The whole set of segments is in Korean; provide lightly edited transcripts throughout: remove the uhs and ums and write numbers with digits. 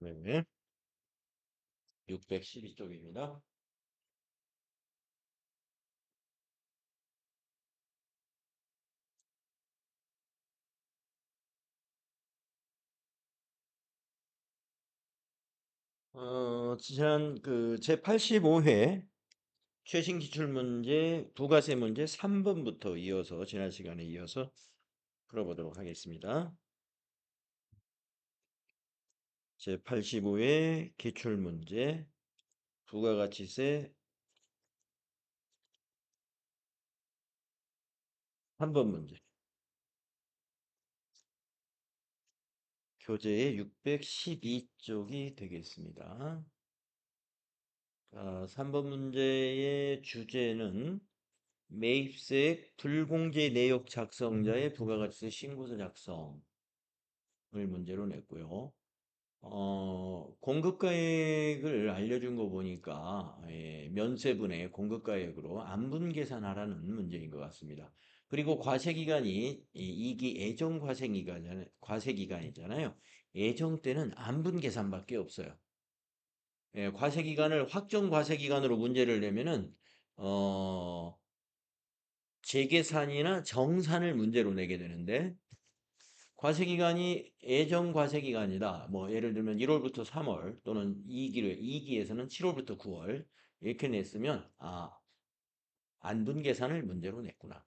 네, 612쪽입니다. 지난 제85회 최신 기출 문제 부가세 문제 3번부터 이어서 지난 시간에 이어서 풀어보도록 하겠습니다. 제85회 기출 문제 부가가치세 3번 문제 교재의 612쪽이 되겠습니다. 3번 문제의 주제는 매입세액 불공제 내역 작성자의 부가가치세 신고서 작성을 문제로 냈고요. 공급가액을 알려준 거 보니까 면세분의 공급가액으로 안분 계산하라는 문제인 것 같습니다. 그리고 과세기간이 2기 예정 과세기간이잖아요. 예정 때는 안분 계산밖에 없어요. 과세기간을 확정 과세기간으로 문제를 내면은 어, 재계산이나 정산을 문제로 내게 되는데 과세기간이 예정 과세기간이다. 뭐 예를 들면 1월부터 3월 또는 2기에서는 7월부터 9월 이렇게 냈으면 안분 계산을 문제로 냈구나.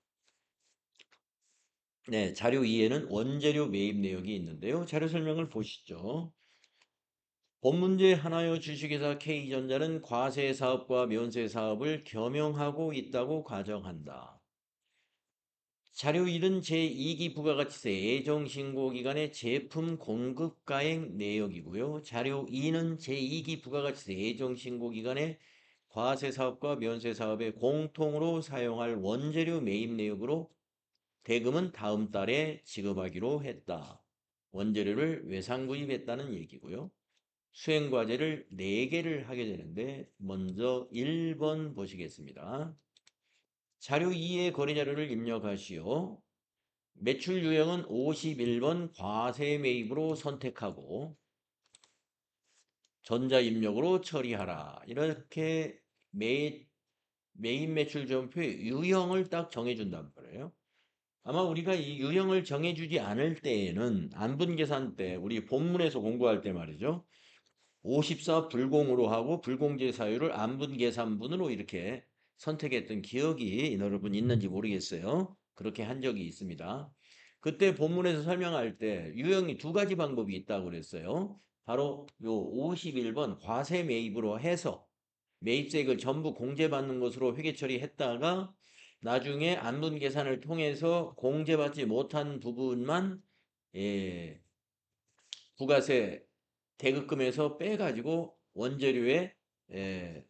네, 자료 2에는 원재료 매입 내역이 있는데요. 자료 설명을 보시죠. 본 문제 하나요 주식회사 K전자는 과세 사업과 면세 사업을 겸용하고 있다고 가정한다. 자료 1은 제2기 부가가치세 예정신고기간의 제품 공급가액 내역이고요. 자료 2는 제2기 부가가치세 예정신고기간의 과세사업과 면세사업에 공통으로 사용할 원재료 매입 내역으로 대금은 다음 달에 지급하기로 했다. 원재료를 외상구입했다는 얘기고요. 수행과제를 4개를 하게 되는데 먼저 1번 보시겠습니다. 자료 2의 거래자료를 입력하시오. 매출 유형은 51번 과세 매입으로 선택하고 전자 입력으로 처리하라. 이렇게 매입 매출 전표의 유형을 딱 정해준단 말이에요. 아마 우리가 이 유형을 정해주지 않을 때에는 안분계산 때 우리 본문에서 공부할 때 말이죠. 54 불공으로 하고 불공제 사유를 안분계산분으로 이렇게 선택했던 기억이 여러분 있는지 모르겠어요. 그렇게 한 적이 있습니다. 그때 본문에서 설명할 때 유형이 두 가지 방법이 있다고 그랬어요. 바로 요 51번 과세 매입으로 해서 매입세액을 전부 공제받는 것으로 회계 처리했다가 나중에 안분 계산을 통해서 공제받지 못한 부분만 부가세 대급금에서 빼가지고 원재료의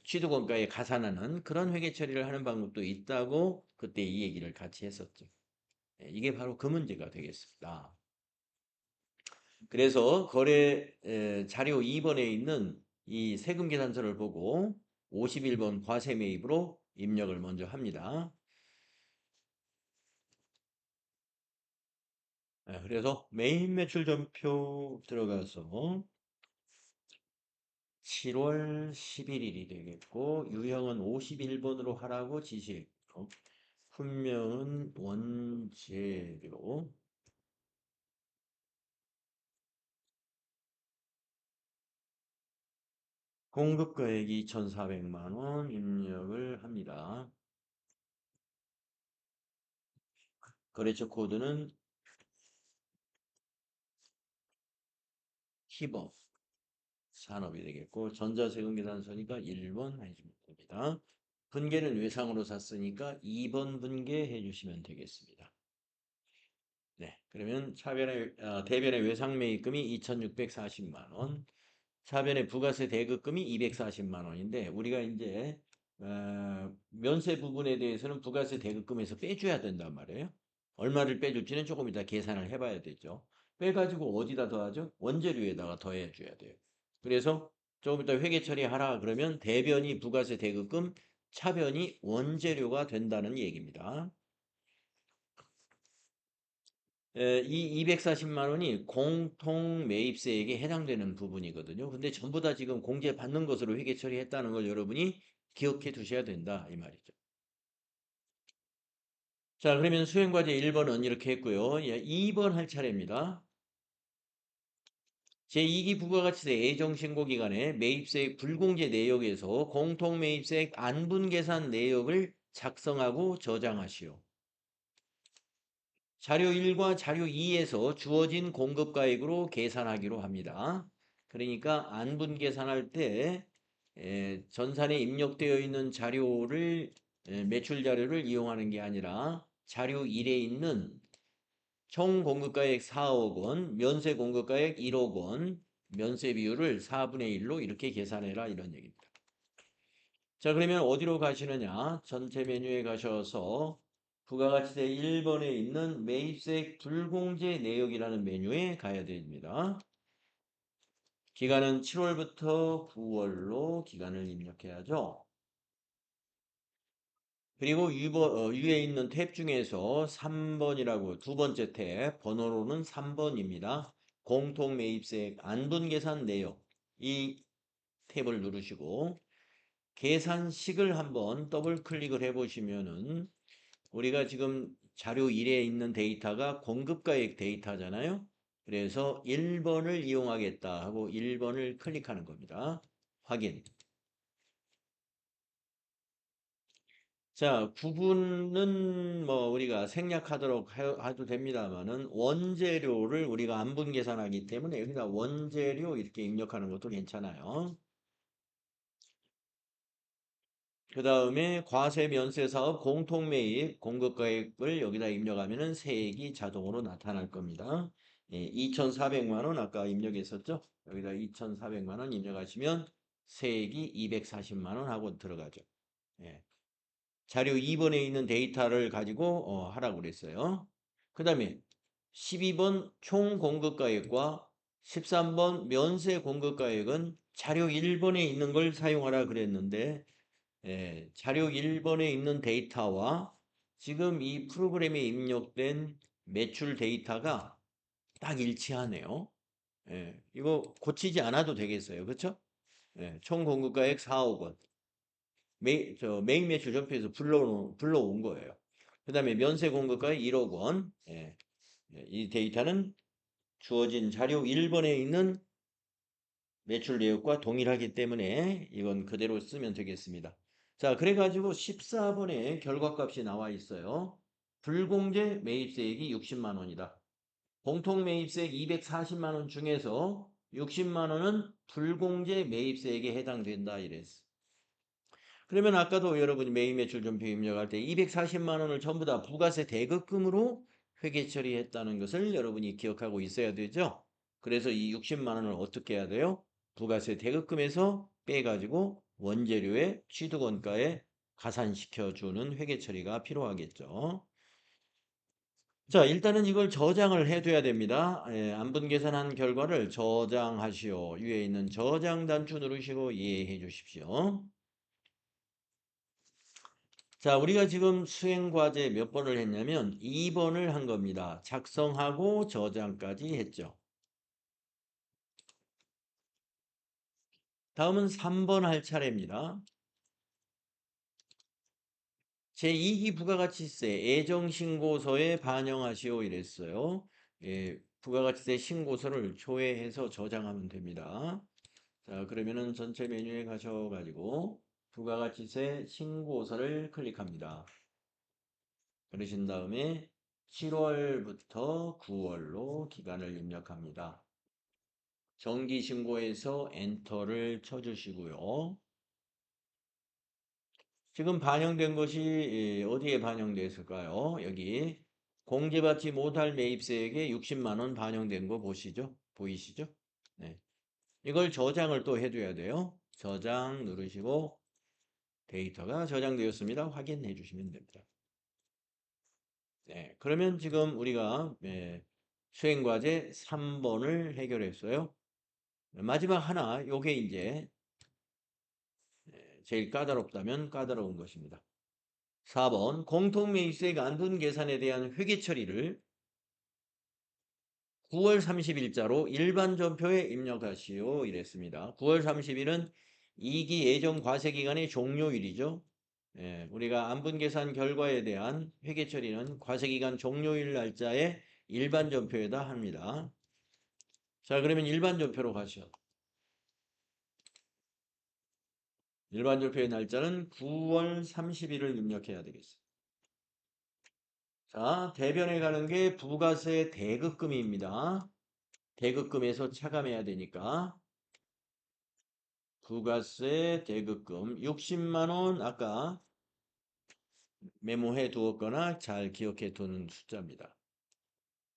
취득원가에 가산하는 그런 회계 처리를 하는 방법도 있다고 그때 이 얘기를 같이 했었죠. 이게 바로 그 문제가 되겠습니다. 그래서 거래 자료 2번에 있는 이 세금 계산서를 보고 51번 과세 매입으로 입력을 먼저 합니다. 그래서 매입 매출 전표 들어가서 7월 11일이 되겠고 유형은 51번으로 하라고 지시했고 품명은 원재료 공급가액이 2,400만 원 입력을 합니다. 거래처 코드는 힙업 산업이 되겠고 전자세금 계산서니까 1번 해주면 됩니다. 분계는 외상으로 샀으니까 2번 분계 해주시면 되겠습니다. 네, 그러면 대변의 외상 매입금이 2,640만 원, 차변의 부가세 대급금이 240만 원인데 우리가 이제 면세 부분에 대해서는 부가세 대급금에서 빼줘야 된단 말이에요. 얼마를 빼줄지는 조금 이따 계산을 해봐야 되죠. 빼가지고 어디다 더하죠? 원재료에다가 더해줘야 돼요. 그래서 조금 이따 회계 처리하라 그러면 대변이 부가세 대급금, 차변이 원재료가 된다는 얘기입니다. 이 240만 원이 공통 매입세액에 해당되는 부분이거든요. 근데 전부 다 지금 공제 받는 것으로 회계 처리했다는 걸 여러분이 기억해 두셔야 된다 이 말이죠. 자, 그러면 수행과제 1번은 이렇게 했고요. 예, 2번 할 차례입니다. 제2기 부가가치세 예정신고 기간에 매입세액 불공제 내역에서 공통매입세액 안분계산 내역을 작성하고 저장하시오. 자료 1과 자료 2에서 주어진 공급가액으로 계산하기로 합니다. 그러니까 안분 계산할 때 전산에 입력되어 있는 자료를 매출 자료를 이용하는 게 아니라 자료 1에 있는 총 공급가액 4억 원, 면세 공급가액 1억 원, 면세 비율을 4분의 1로 이렇게 계산해라 이런 얘기입니다. 자, 그러면 어디로 가시느냐? 전체 메뉴에 가셔서 부가가치세 1번에 있는 매입세액 불공제 내역이라는 메뉴에 가야 됩니다. 기간은 7월부터 9월로 기간을 입력해야죠. 그리고 위에 있는 탭 중에서 3번이라고 두 번째 탭, 번호로는 3번입니다. 공통매입세액 안분계산 내역 이 탭을 누르시고 계산식을 한번 더블 클릭을 해보시면은 우리가 지금 자료 1에 있는 데이터가 공급가액 데이터잖아요. 그래서 1번을 이용하겠다 하고 1번을 클릭하는 겁니다. 확인. 자, 구분은 뭐 우리가 생략하도록 해도 됩니다만은 원재료를 우리가 안분 계산하기 때문에 여기다 원재료 이렇게 입력하는 것도 괜찮아요. 그 다음에 과세 면세 사업 공통 매입 공급가액을 여기다 입력하면은 세액이 자동으로 나타날 겁니다. 예, 2,400만 원 아까 입력했었죠? 여기다 2,400만 원 입력하시면 세액이 240만 원 하고 들어가죠. 예. 자료 2번에 있는 데이터를 가지고 하라고 그랬어요. 그 다음에 12번 총 공급가액과 13번 면세 공급가액은 자료 1번에 있는 걸 사용하라 그랬는데 자료 1번에 있는 데이터와 지금 이 프로그램에 입력된 매출 데이터가 딱 일치하네요. 이거 고치지 않아도 되겠어요. 그렇죠? 총 공급가액 4억 원. 메인 매출 전표에서 불러온 거예요. 그 다음에 면세 공급가액 1억 원. 이 데이터는 주어진 자료 1번에 있는 매출 내역과 동일하기 때문에 이건 그대로 쓰면 되겠습니다. 자, 그래가지고 14번에 결과값이 나와 있어요. 불공제 매입세액이 60만 원이다. 공통 매입세액 240만 원 중에서 60만 원은 불공제 매입세액에 해당된다 이랬어. 그러면 아까도 여러분이 매입매출 전표 입력할 때 240만 원을 전부 다 부가세 대급금으로 회계 처리했다는 것을 여러분이 기억하고 있어야 되죠. 그래서 이 60만 원을 어떻게 해야 돼요? 부가세 대급금에서 빼가지고 원재료의 취득원가에 가산시켜주는 회계 처리가 필요하겠죠. 자, 일단은 이걸 저장을 해둬야 됩니다. 안분 계산한 결과를 저장하시오. 위에 있는 저장 단추 누르시고 이해해 주십시오. 자, 우리가 지금 수행과제 몇 번을 했냐면 2번을 한 겁니다. 작성하고 저장까지 했죠. 다음은 3번 할 차례입니다. 제2기 부가가치세 예정신고서에 반영하시오 이랬어요. 부가가치세 신고서를 조회해서 저장하면 됩니다. 자, 그러면은 전체 메뉴에 가셔가지고 부가가치세 신고서를 클릭합니다. 그러신 다음에 7월부터 9월로 기간을 입력합니다. 정기신고에서 엔터를 쳐주시고요. 지금 반영된 것이 어디에 반영됐을까요? 여기 공제받지 못할 매입세액에 60만 원 반영된 거 보시죠? 보이시죠? 네. 이걸 저장을 또 해줘야 돼요. 저장 누르시고 데이터가 저장되었습니다. 확인해 주시면 됩니다. 네. 그러면 지금 우리가 수행과제 3번을 해결했어요. 마지막 하나, 요게 이제 제일 까다롭다면 까다로운 것입니다. 4번 공통매입세액 안분 계산에 대한 회계 처리를 9월 30일자로 일반 전표에 입력하시오 이랬습니다. 9월 30일은 2기 예정 과세 기간의 종료일이죠. 예, 우리가 안분 계산 결과에 대한 회계 처리는 과세 기간 종료일 날짜에 일반 전표에다 합니다. 자, 그러면 일반 전표로 가시죠. 일반 전표의 날짜는 9월 30일을 입력해야 되겠어요. 자, 대변에 가는 게 부가세 대급금입니다. 대급금에서 차감해야 되니까 부가세 대급금 60만 원 아까 메모해 두었거나 잘 기억해 두는 숫자입니다.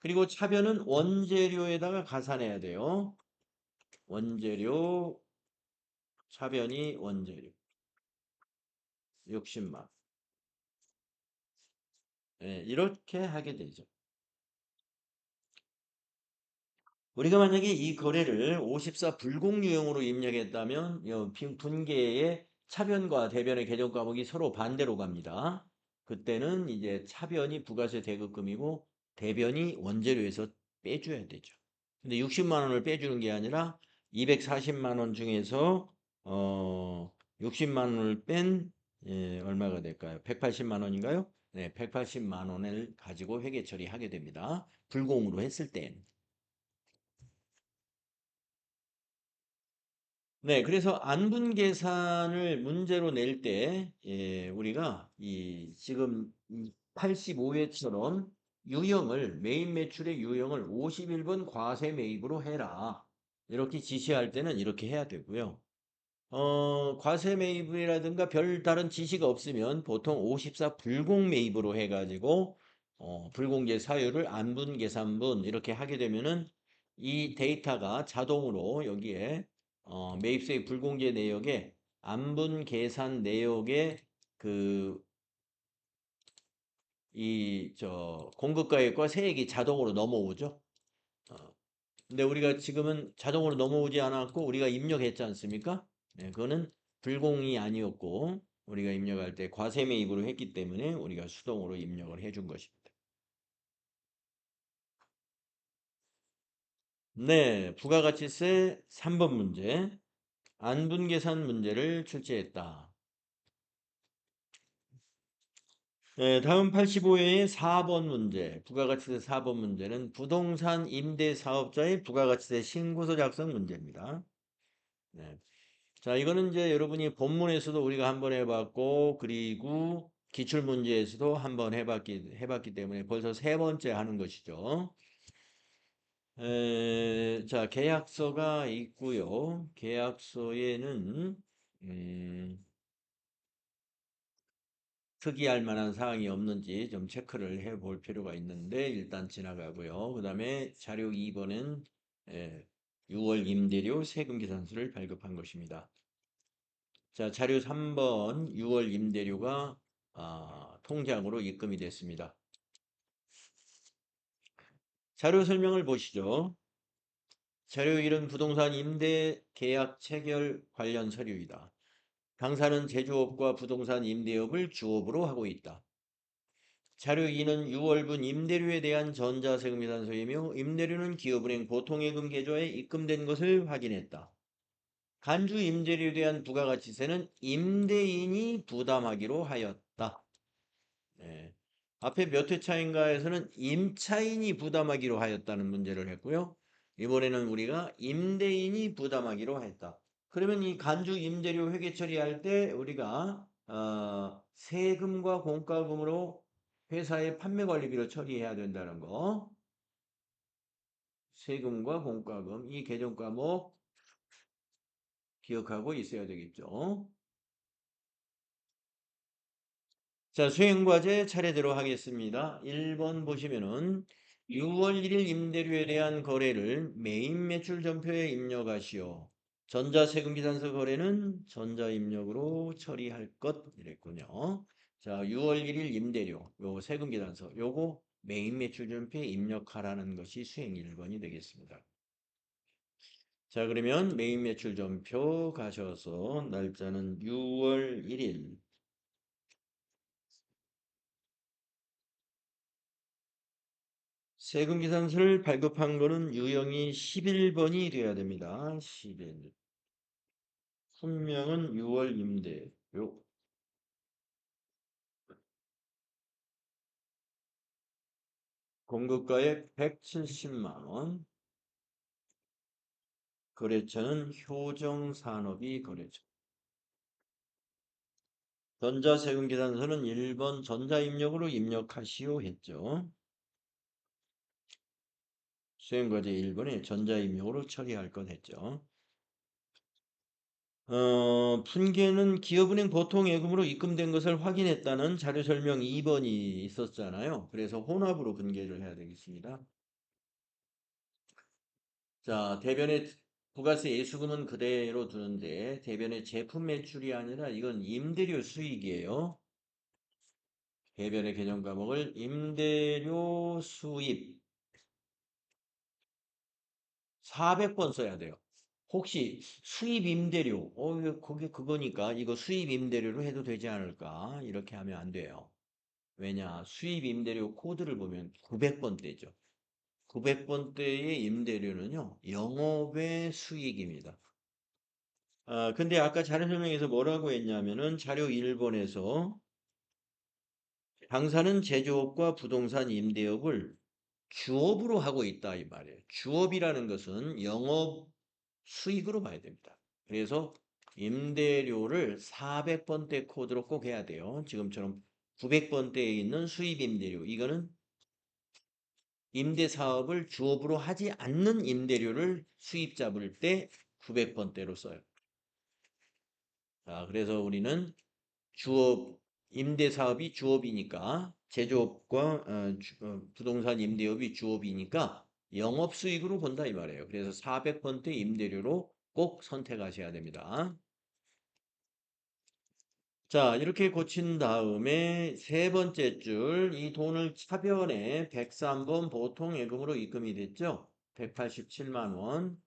그리고 차변은 원재료에다가 가산해야 돼요. 원재료 차변이 원재료 60만. 네, 이렇게 하게 되죠. 우리가 만약에 이 거래를 54 불공유형으로 입력했다면 분계의 차변과 대변의 개정 과목이 서로 반대로 갑니다. 그때는 이제 차변이 부가세 대급금이고 대변이 원재료에서 빼줘야 되죠. 근데 60만 원을 빼주는 게 아니라 240만 원 중에서 60만 원을 뺀 얼마가 될까요? 180만 원인가요? 네, 180만 원을 가지고 회계 처리하게 됩니다. 불공으로 했을 때는. 네, 그래서 안분 계산을 문제로 낼 때, 우리가 이 지금 85회처럼 유형을, 메인 매출의 유형을 51번 과세 매입으로 해라. 이렇게 지시할 때는 이렇게 해야 되고요. 과세 매입이라든가 별다른 지시가 없으면 보통 54 불공 매입으로 해가지고, 불공제 사유를 안분 계산분 이렇게 하게 되면은 이 데이터가 자동으로 여기에 매입세액 불공제 내역에 안분 계산 내역에 그 이 저 공급가액과 세액이 자동으로 넘어오죠. 어, 근데 우리가 지금은 자동으로 넘어오지 않았고 우리가 입력했지 않습니까? 네, 그거는 불공이 아니었고 우리가 입력할 때 과세 매입으로 했기 때문에 우리가 수동으로 입력을 해준 것입니다. 네, 부가가치세 3번 문제. 안분계산 문제를 출제했다. 네, 다음 85회의 4번 문제, 부가가치세 4번 문제는 부동산 임대 사업자의 부가가치세 신고서 작성 문제입니다. 네. 자, 이거는 이제 여러분이 본문에서도 우리가 한번 해봤고, 그리고 기출문제에서도 한번 해봤기 때문에 벌써 세 번째 하는 것이죠. 자, 계약서가 있고요. 계약서에는, 특이할 만한 사항이 없는지 좀 체크를 해 볼 필요가 있는데, 일단 지나가고요. 그 다음에 자료 2번은 6월 임대료 세금 계산서를 발급한 것입니다. 자, 자료 3번 6월 임대료가 통장으로 입금이 됐습니다. 자료 설명을 보시죠. 자료 1은 부동산 임대 계약 체결 관련 서류이다. 당사는 제조업과 부동산 임대업을 주업으로 하고 있다. 자료 2는 6월분 임대료에 대한 전자세금 계산서이며 임대료는 기업은행 보통예금 계좌에 입금된 것을 확인했다. 간주 임대료에 대한 부가가치세는 임대인이 부담하기로 하였다. 네. 앞에 몇 회 차인가에서는 임차인이 부담하기로 하였다는 문제를 했고요. 이번에는 우리가 임대인이 부담하기로 했다. 그러면 이 간주 임대료 회계 처리할 때 우리가 세금과 공과금으로 회사의 판매 관리비로 처리해야 된다는 거. 세금과 공과금 이 개정 과목 기억하고 있어야 되겠죠. 자, 수행과제 차례대로 하겠습니다. 1번 보시면은 6월 1일 임대료에 대한 거래를 메인 매출 전표에 입력하시오. 전자세금 기산서 거래는 전자입력으로 처리할 것 이랬군요. 자, 6월 1일 임대료, 요 세금 기산서, 요거 메인 매출 전표에 입력하라는 것이 수행 1번이 되겠습니다. 자, 그러면 메인 매출 전표 가셔서 날짜는 6월 1일 세금계산서를 발급한 거는 유형이 11번이 돼야 됩니다. 11. 분명은 6월 임대료. 공급가액 170만 원. 거래처는 효정산업이 거래처. 전자세금계산서는 1번 전자입력으로 입력하시오 했죠. 수행과제 1번에 전자입력으로 처리할 것 했죠. 분계는 기업은행 보통예금으로 입금된 것을 확인했다는 자료설명 2번이 있었잖아요. 그래서 혼합으로 분계를 해야 되겠습니다. 자, 대변의 부가세 예수금은 그대로 두는데 대변의 제품 매출이 아니라 이건 임대료 수익이에요. 대변의 개정 과목을 임대료 수입 400번 써야 돼요. 혹시 수입 임대료, 이거 거기 그거니까 이거 수입 임대료로 해도 되지 않을까? 이렇게 하면 안 돼요. 왜냐? 수입 임대료 코드를 보면 900번대죠. 900번대의 임대료는요, 영업의 수익입니다. 근데 아까 자료 설명에서 뭐라고 했냐면은 자료 1번에서 당사는 제조업과 부동산 임대업을 주업으로 하고 있다 이 말이에요. 주업이라는 것은 영업 수익으로 봐야 됩니다. 그래서 임대료를 400번대 코드로 꼭 해야 돼요. 지금처럼 900번대에 있는 수입 임대료. 이거는 임대 사업을 주업으로 하지 않는 임대료를 수입 잡을 때 900번대로 써요. 자, 그래서 우리는 주업, 임대 사업이 주업이니까 제조업과 부동산 임대업이 주업이니까 영업 수익으로 본다 이 말이에요. 그래서 400번대 임대료로 꼭 선택하셔야 됩니다. 자, 이렇게 고친 다음에 세 번째 줄, 이 돈을 차변에 103번 보통예금으로 입금이 됐죠? 187만 원.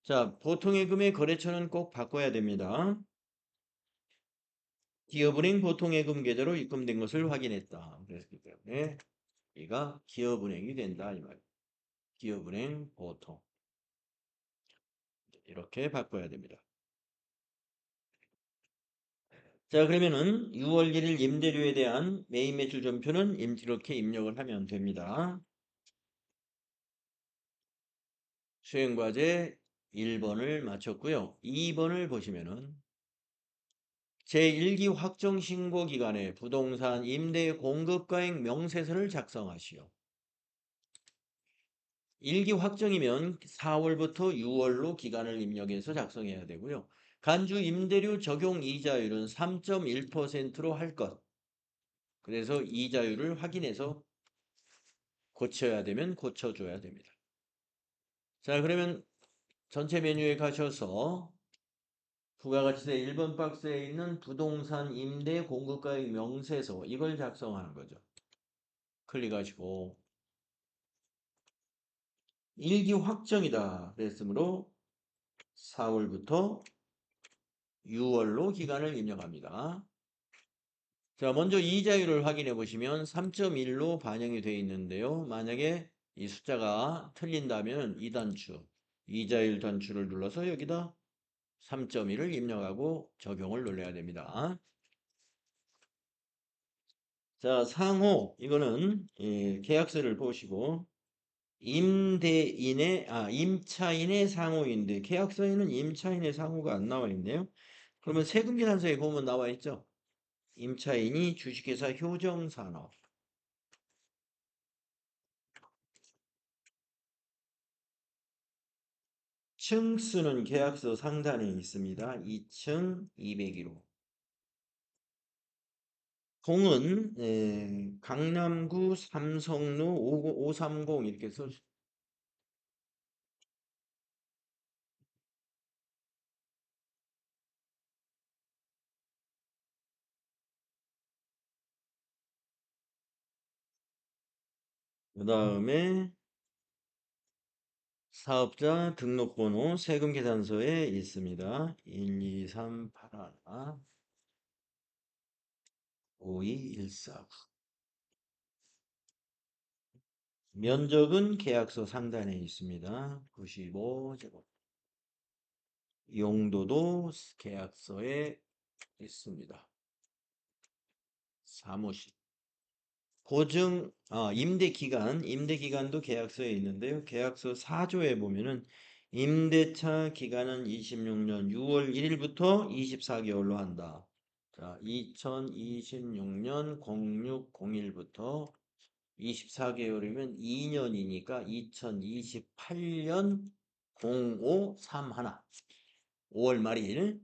자, 보통예금의 거래처는 꼭 바꿔야 됩니다. 기업은행 보통예금 계좌로 입금된 것을 확인했다. 그랬기 때문에 이가 기업은행이 된다. 이 말이에요. 기업은행 보통. 이렇게 바꿔야 됩니다. 자, 그러면은 6월 1일 임대료에 대한 매입 매출 전표는 이렇게 입력을 하면 됩니다. 수행과제 1번을 마쳤고요. 2번을 보시면은 제1기 확정신고 기간에 부동산 임대 공급가액 명세서를 작성하시오. 1기 확정이면 4월부터 6월로 기간을 입력해서 작성해야 되고요. 간주 임대료 적용 이자율은 3.1%로 할 것. 그래서 이자율을 확인해서 고쳐야 되면 고쳐줘야 됩니다. 자, 그러면 전체 메뉴에 가셔서 부가가치세 1번 박스에 있는 부동산 임대 공급가액 명세서 이걸 작성하는 거죠. 클릭하시고 1기 확정이다 그랬으므로 4월부터 6월로 기간을 입력합니다. 자, 먼저 이자율을 확인해 보시면 3.1로 반영이 되어 있는데요. 만약에 이 숫자가 틀린다면 이 단추, 이자율 단추를 눌러서 여기다 3.1을 입력하고 적용을 눌러야 됩니다. 자, 상호, 이거는 계약서를 보시고 임차인의 상호인데 계약서에는 임차인의 상호가 안 나와 있네요. 그러면 세금계산서에 보면 나와 있죠. 임차인이 주식회사 효정산업. 층수는 계약서 상단에 있습니다. 2층 201호. 동은 강남구 삼성로 530 이렇게 써. 그 다음에 사업자 등록번호 세금계산서에 있습니다. 12381 52149. 면적은 계약서 상단에 있습니다. 95제곱. 용도도 계약서에 있습니다. 사무실. 임대 기간도 계약서에 있는데요. 계약서 4조에 보면은 임대차 기간은 26년 6월 1일부터 24개월로 한다. 자, 2026년 0601부터 24개월이면 2년이니까 2028년 0531 5월 말일.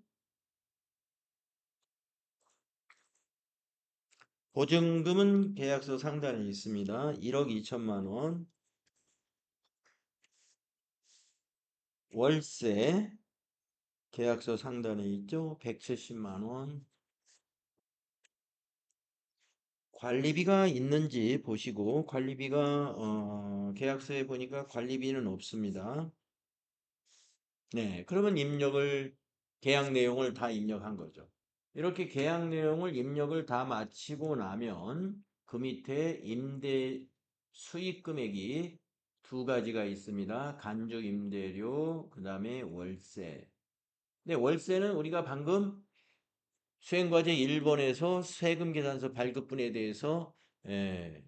보증금은 계약서 상단에 있습니다. 1억 2천만 원. 월세 계약서 상단에 있죠. 170만 원. 관리비가 있는지 보시고 관리비가 계약서에 보니까 관리비는 없습니다. 네, 그러면 계약 내용을 다 입력한 거죠. 이렇게 계약 내용을 입력을 다 마치고 나면 그 밑에 임대 수익 금액이 두 가지가 있습니다. 간주 임대료, 그 다음에 월세. 근데 월세는 우리가 방금 수행과제 1번에서 세금 계산서 발급분에 대해서 예,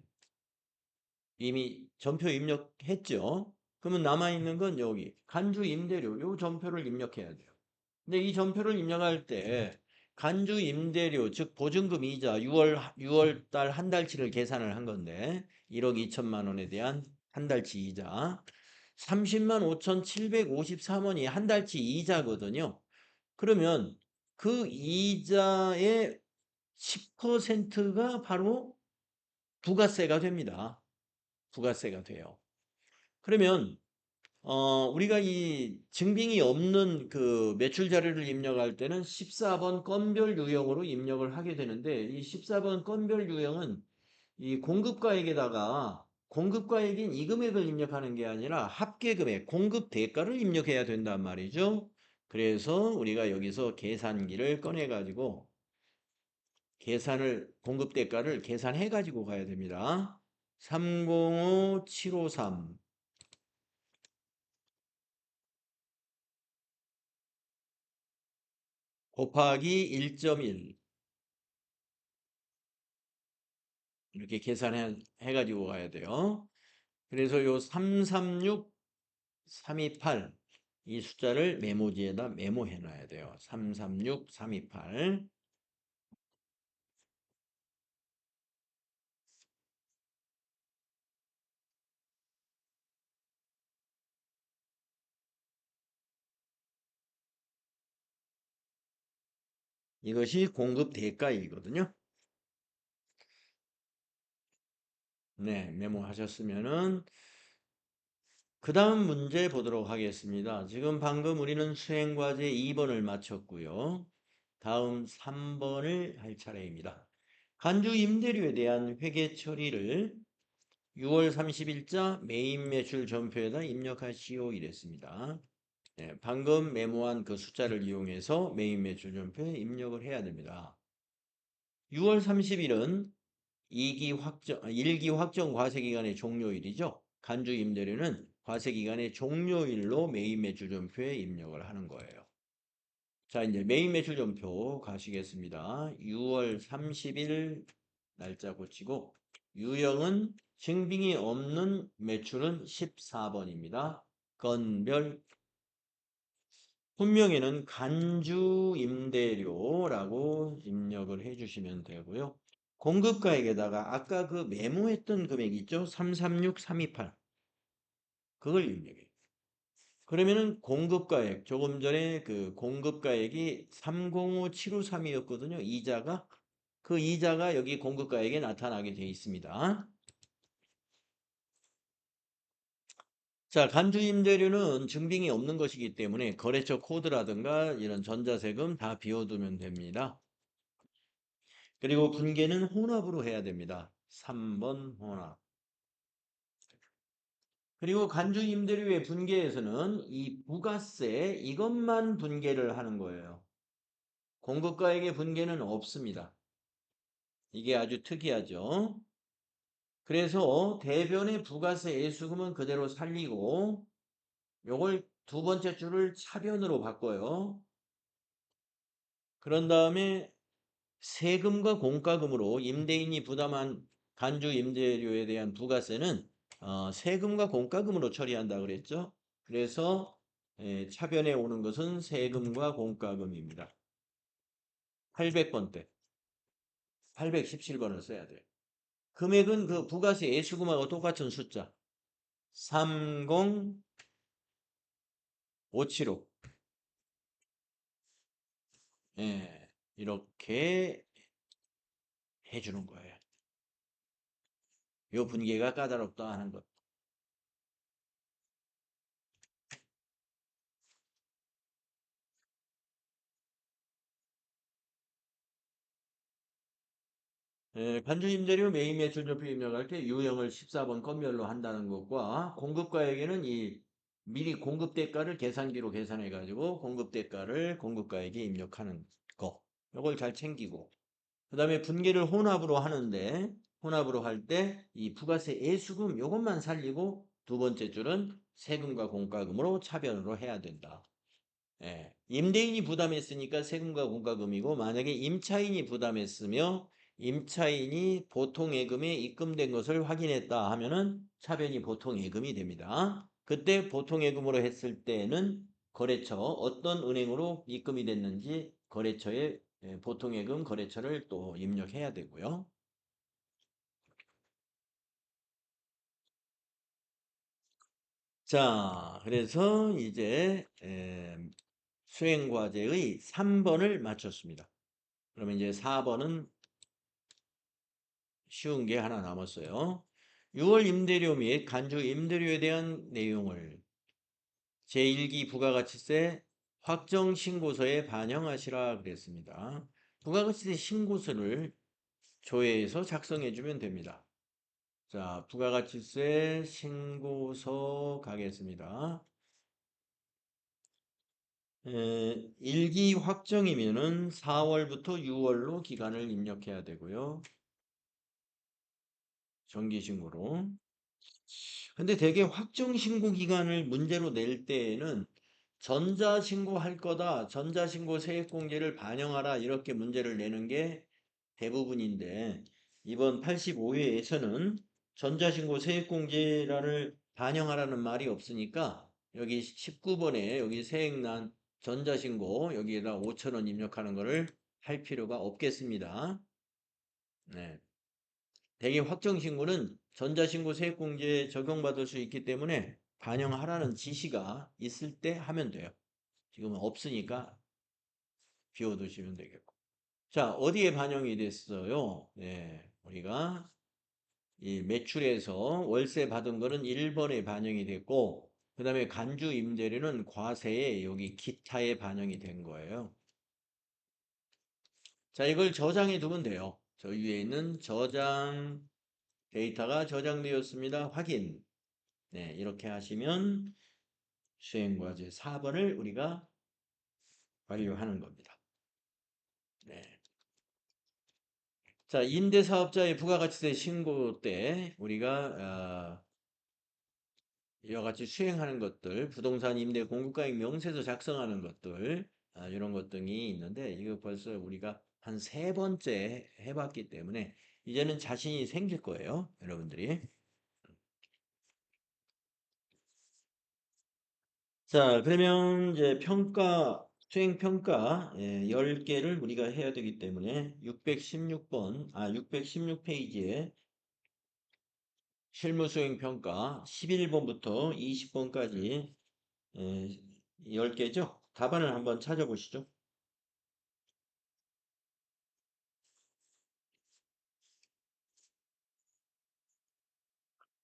이미 전표 입력했죠. 그러면 남아있는 건 여기 간주 임대료 요 전표를 입력해야 돼요. 근데 이 전표를 입력할 때 간주 임대료 즉 보증금 이자 6월 달 한 달치를 계산을 한 건데 1억 2천만 원에 대한 한 달치 이자 30만 5,753원이 한 달치 이자거든요. 그러면 그 이자의 10%가 바로 부가세가 됩니다. 부가세가 돼요. 그러면 우리가 이 증빙이 없는 그 매출 자료를 입력할 때는 14번 건별 유형으로 입력을 하게 되는데 이 14번 건별 유형은 이 공급가액에다가 공급가액인 이 금액을 입력하는 게 아니라 합계금액, 공급 대가를 입력해야 된단 말이죠. 그래서 우리가 여기서 계산기를 꺼내 가지고 공급 대가를 계산해 가지고 가야 됩니다. 305753 곱하기 1.1 이렇게 계산해 가지고 가야 돼요. 그래서 요 336328 이 숫자를 메모지에다 메모해 놔야 돼요. 336328 이것이 공급 대가이거든요. 네, 메모하셨으면은 그 다음 문제 보도록 하겠습니다. 지금 방금 우리는 수행과제 2번을 마쳤고요. 다음 3번을 할 차례입니다. 간주 임대료에 대한 회계 처리를 6월 30일자 메인 매출 전표에다 입력하시오 이랬습니다. 네, 방금 메모한 그 숫자를 이용해서 메인 매출 전표에 입력을 해야 됩니다. 6월 30일은 1기 확정 과세기간의 종료일이죠. 간주 임대료는 과세기간의 종료일로 메인 매출 전표에 입력을 하는 거예요. 자, 이제 메인 매출 전표 가시겠습니다. 6월 30일 날짜 고치고 유형은 증빙이 없는 매출은 14번입니다. 건별 분명에는 간주 임대료라고 입력을 해주시면 되고요. 공급가액에다가 아까 그 메모했던 금액 있죠? 336328 그걸 입력해요. 그러면은 공급가액 조금 전에 그 공급가액이 305753이었거든요. 이자가 그 이자가 여기 공급가액에 나타나게 되어 있습니다. 자, 간주임대료는 증빙이 없는 것이기 때문에 거래처 코드라든가 이런 전자세금 다 비워두면 됩니다. 그리고 분계는 혼합으로 해야 됩니다. 3번 혼합. 그리고 간주임대료의 분계에서는 이 부가세 이것만 분계를 하는 거예요. 공급가액의 분계는 없습니다. 이게 아주 특이하죠. 그래서 대변의 부가세 예수금은 그대로 살리고 요걸 두 번째 줄을 차변으로 바꿔요. 그런 다음에 세금과 공과금으로 임대인이 부담한 간주 임대료에 대한 부가세는 세금과 공과금으로 처리한다 그랬죠. 그래서 차변에 오는 것은 세금과 공과금입니다. 800번대, 817번을 써야 돼요. 금액은 그 부가세 예수금하고 똑같은 숫자 30575. 이렇게 해주는 거예요. 요 분계가 까다롭다 하는 것. 간주임대료 매입 매출점표 입력할 때 유형을 14번 건별로 한다는 것과 공급가액에는 이 미리 공급대가를 계산기로 계산해 가지고 공급대가를 공급가액에 입력하는 거. 요걸 잘 챙기고 그 다음에 분계를 혼합으로 하는데 혼합으로 할 때 이 부가세 예수금 요것만 살리고 두 번째 줄은 세금과 공과금으로 차변으로 해야 된다. 임대인이 부담했으니까 세금과 공과금이고 만약에 임차인이 부담했으며 임차인이 보통예금에 입금된 것을 확인했다 하면은 차변이 보통예금이 됩니다. 그때 보통예금으로 했을 때는 거래처 어떤 은행으로 입금이 됐는지 거래처에 보통예금 거래처를 또 입력해야 되고요. 자, 그래서 이제 수행과제의 3번을 마쳤습니다. 그러면 이제 4번은 쉬운 게 하나 남았어요. 6월 임대료 및 간주 임대료에 대한 내용을 제1기 부가가치세 확정 신고서에 반영하시라 그랬습니다. 부가가치세 신고서를 조회해서 작성해 주면 됩니다. 자, 부가가치세 신고서 가겠습니다. 1기 확정이면은 4월부터 6월로 기간을 입력해야 되고요. 정기신고로. 근데 대개 확정신고 기간을 문제로 낼 때에는 전자신고 할 거다, 전자신고 세액공제를 반영하라 이렇게 문제를 내는 게 대부분인데 이번 85회에서는 전자신고 세액공제를 반영하라는 말이 없으니까 여기 19번에 여기 세액난 전자신고 여기에다 5,000원 입력하는 거를 할 필요가 없겠습니다. 네. 대개 확정신고는 전자신고 세액공제에 적용받을 수 있기 때문에 반영하라는 지시가 있을 때 하면 돼요. 지금은 없으니까 비워두시면 되겠고. 자, 어디에 반영이 됐어요? 네, 우리가 이 매출에서 월세 받은 거는 1번에 반영이 됐고, 그 다음에 간주 임대료는 과세에 여기 기타에 반영이 된 거예요. 자, 이걸 저장해 두면 돼요. 저 위에 있는 저장 데이터가 저장되었습니다. 확인. 네, 이렇게 하시면 수행과제 4번을 우리가 완료하는 겁니다. 네. 자, 임대사업자의 부가가치세 신고 때 우리가 이와 같이 수행하는 것들, 부동산 임대 공급가액 명세서 작성하는 것들, 이런 것 등이 있는데 이거 벌써 우리가 한 세 번째 해봤기 때문에 이제는 자신이 생길 거예요, 여러분들이. 자, 그러면 이제 수행 평가 10개를 우리가 해야 되기 때문에 616페이지에 실무 수행 평가 11번부터 20번까지 10개죠? 답안을 한번 찾아보시죠.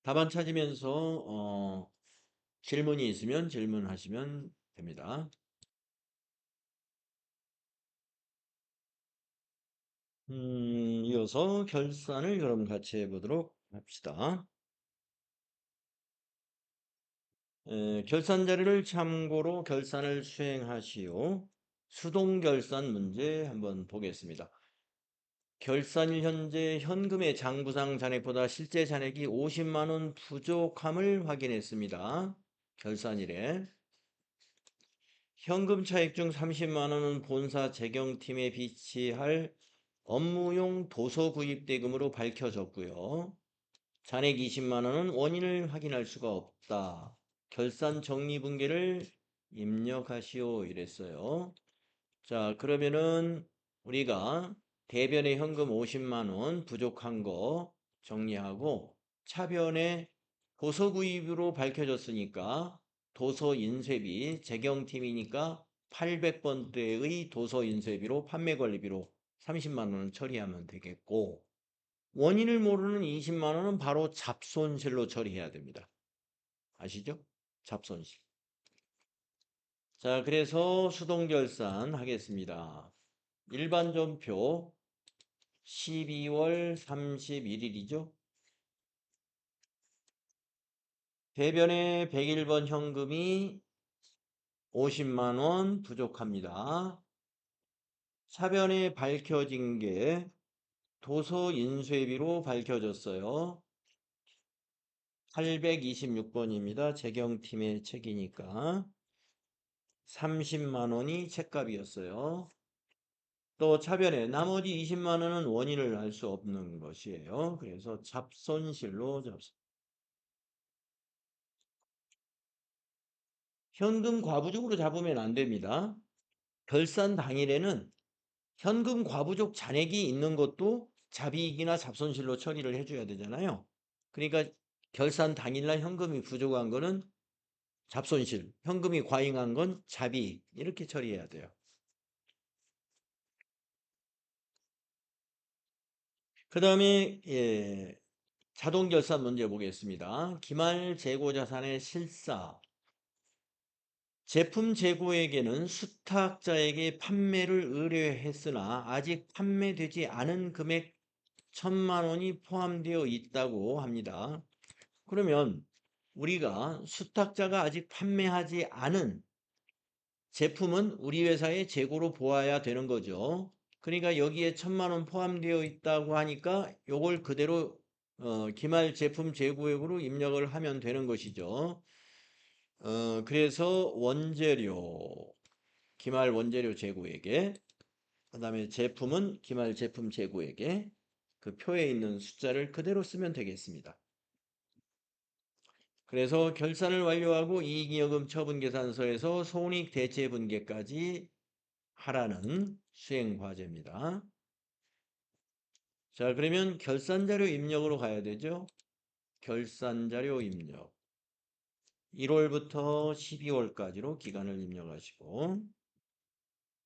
답안 찾으면서 질문이 있으면 질문하시면 됩니다. 이어서 결산을 그럼 같이 해보도록 합시다. 결산 자료를 참고로 결산을 수행하시오. 수동 결산 문제 한번 보겠습니다. 결산일 현재 현금의 장부상 잔액보다 실제 잔액이 50만 원 부족함을 확인했습니다. 결산일에. 현금 차익 중 30만 원은 본사 재경팀에 비치할 업무용 도서 구입 대금으로 밝혀졌고요. 잔액 20만 원은 원인을 확인할 수가 없다. 결산 정리분계를 입력하시오 이랬어요. 자, 그러면은 우리가 대변에 현금 50만 원 부족한 거 정리하고 차변에 도서 구입으로 밝혀졌으니까 도서 인쇄비 재경팀이니까 800번대의 도서 인쇄비로 판매 관리비로 30만 원을 처리하면 되겠고 원인을 모르는 20만 원은 바로 잡손실로 처리해야 됩니다. 아시죠? 잡손실. 자, 그래서 수동결산 하겠습니다. 일반 전표 12월 31일이죠. 대변에 101번 현금이 50만 원 부족합니다. 차변에 밝혀진 게 도서 인쇄비로 밝혀졌어요. 826번입니다. 재경팀의 책이니까 30만 원이 책값이었어요. 또 차변에 나머지 20만 원은 원인을 알 수 없는 것이에요. 그래서 잡손실로 잡손. 현금 과부족으로 잡으면 안 됩니다. 결산 당일에는 현금 과부족 잔액이 있는 것도 잡이익이나 잡손실로 처리를 해줘야 되잖아요. 그러니까 결산 당일날 현금이 부족한 거는 잡손실, 현금이 과잉한 건 잡이익 이렇게 처리해야 돼요. 그 다음에 자동 결산 문제 보겠습니다. 기말 재고 자산의 실사. 제품 재고에게는 수탁자에게 판매를 의뢰했으나 아직 판매되지 않은 금액 1,000만 원이 포함되어 있다고 합니다. 그러면 우리가 수탁자가 아직 판매하지 않은 제품은 우리 회사의 재고로 보아야 되는 거죠. 그러니까 여기에 1,000만 원 포함되어 있다고 하니까 요걸 그대로 기말 제품 재고액으로 입력을 하면 되는 것이죠. 그래서 원재료, 기말 원재료 재고액에 그 다음에 제품은 기말 제품 재고액에 그 표에 있는 숫자를 그대로 쓰면 되겠습니다. 그래서 결산을 완료하고 이익여금 처분계산서에서 손익 대체 분계까지 하라는 수행 과제입니다. 자, 그러면 결산자료 입력으로 가야 되죠. 결산자료 입력. 1월부터 12월까지로 기간을 입력하시고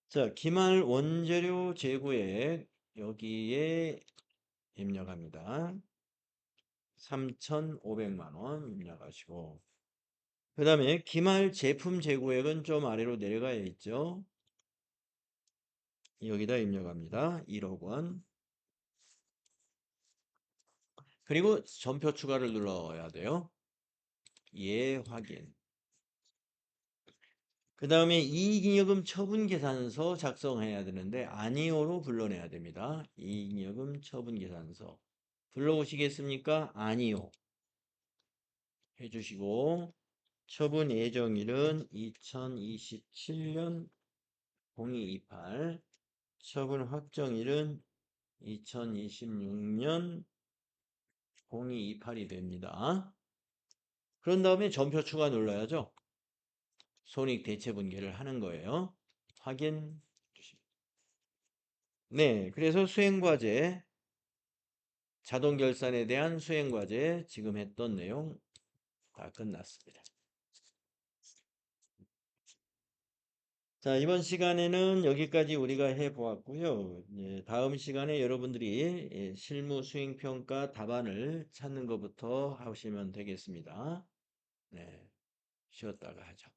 자, 기말 원재료 재고액 여기에 입력합니다. 3,500만 원 입력하시고 그 다음에 기말 제품 재고액은 좀 아래로 내려가야 있죠. 여기다 입력합니다. 1억 원. 그리고 전표 추가를 눌러야 돼요. 예, 확인. 그 다음에 이익여금 처분계산서 작성해야 되는데 아니오로 불러내야 됩니다. 이익여금 처분계산서. 불러오시겠습니까? 아니오. 해주시고 처분 예정일은 2027년 0228 처분 확정일은 2026년 0228이 됩니다. 그런 다음에 전표 추가 눌러야죠. 손익 대체 분계를 하는 거예요. 확인 주십니다. 네, 그래서 수행과제 자동 결산에 대한 수행과제 지금 했던 내용 다 끝났습니다. 자, 이번 시간에는 여기까지 우리가 해보았고요. 다음 시간에 여러분들이 실무 수행평가 답안을 찾는 것부터 하시면 되겠습니다. 네, 쉬었다가 하죠.